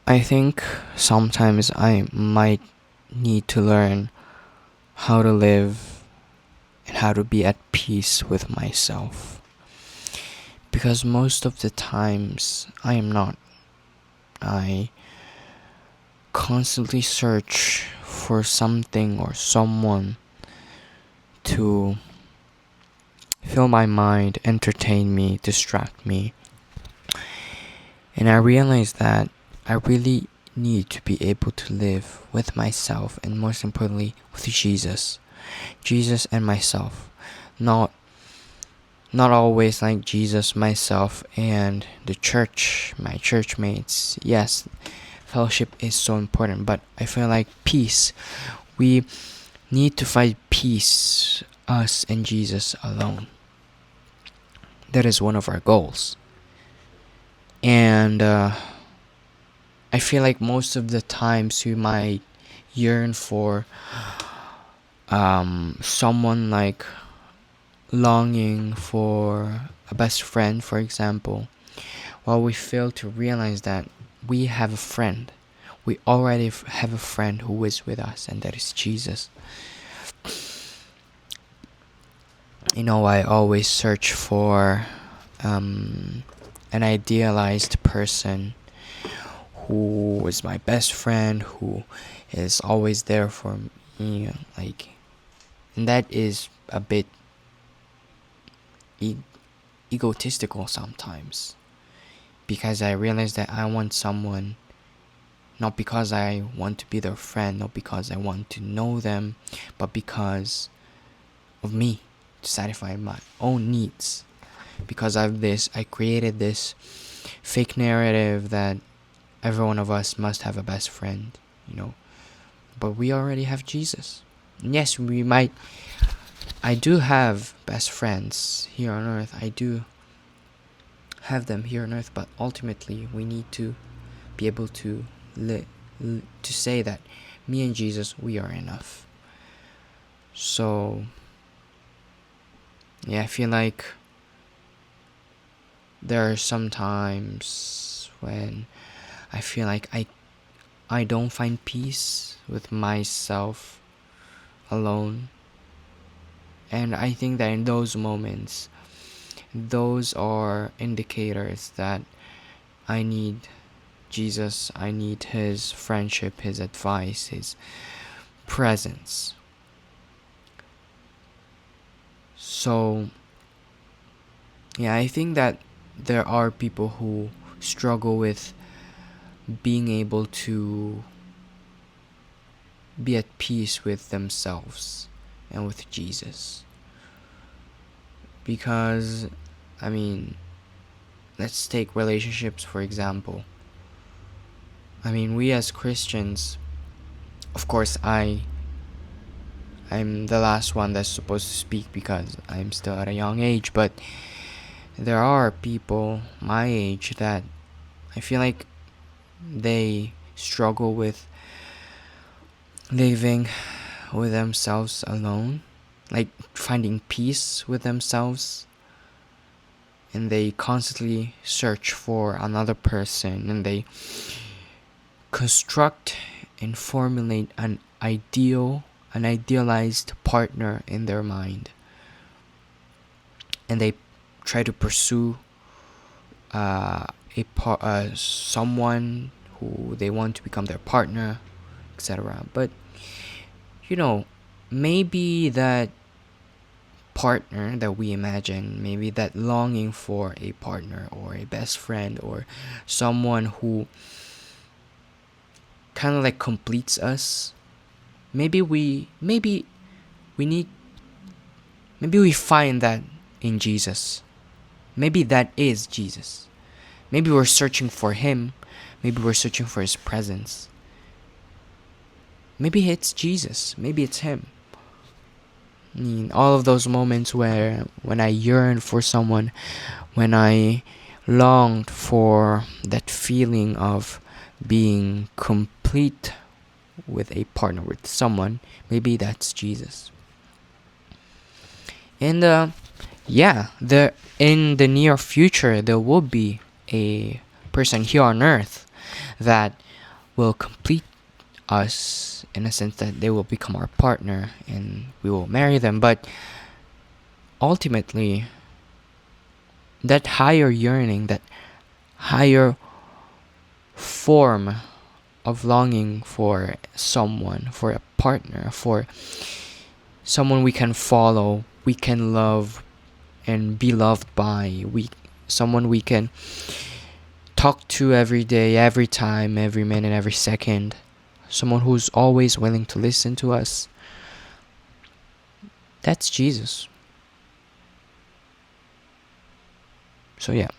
I think sometimes I might need to learn how to live and how to be at peace with myself. Because most of the times I am not. I constantly search for something or someone to fill my mind, entertain me, distract me. And I realize that I really need to be able to live with myself and most importantly with Jesus. Jesus and myself. Not not always like Jesus, myself, and the church, my church mates. Yes, fellowship is so important, but I feel like peace. We need to find peace, us and Jesus alone. That is one of our goals. And I feel like most of the times we might yearn for someone like longing for a best friend, for example, while we fail to realize that we have a friend. We already have a friend who is with us, and that is Jesus. I always search for an idealized person who is my best friend, who is always there for me, and that is a bit egotistical sometimes, because I realize that I want someone not because I want to be their friend, not because I want to know them, but because of me, to satisfy my own needs. Because of this, I created this fake narrative that every one of us must have a best friend. But we already have Jesus. And yes, I do have best friends here on earth. I do have them here on earth, but ultimately we need to be able to to say that me and Jesus, we are enough. So yeah, I feel like there are some times when I feel like I don't find peace with myself alone. And I think that in those moments, those are indicators that I need Jesus, I need His friendship, His advice, His presence. So, yeah, I think that there are people who struggle with being able to be at peace with themselves and with Jesus. Because, let's take relationships for example. We as Christians, of course, I'm the last one that's supposed to speak because I'm still at a young age, but there are people my age that I feel like they struggle with living with themselves alone, like finding peace with themselves, and they constantly search for another person, and they construct and formulate an idealized partner in their mind, and they try to pursue someone who they want to become their partner, etc. But maybe that partner that we imagine, maybe that longing for a partner or a best friend or someone who kind of like completes us, maybe we find that in Jesus. Maybe that is Jesus. Maybe we're searching for Him. Maybe we're searching for His presence. Maybe it's Jesus. Maybe it's Him. All of those moments when I yearned for someone, when I longed for that feeling of being complete with a partner, with someone, maybe that's Jesus. And in the near future there will be a person here on earth that will complete us in a sense that they will become our partner and we will marry them. But ultimately, that higher yearning, that higher form of longing for someone, for a partner, for someone we can follow, we can love and be loved by, someone we can talk to every day, every time, every minute, every second, someone who's always willing to listen to us. That's Jesus. So yeah.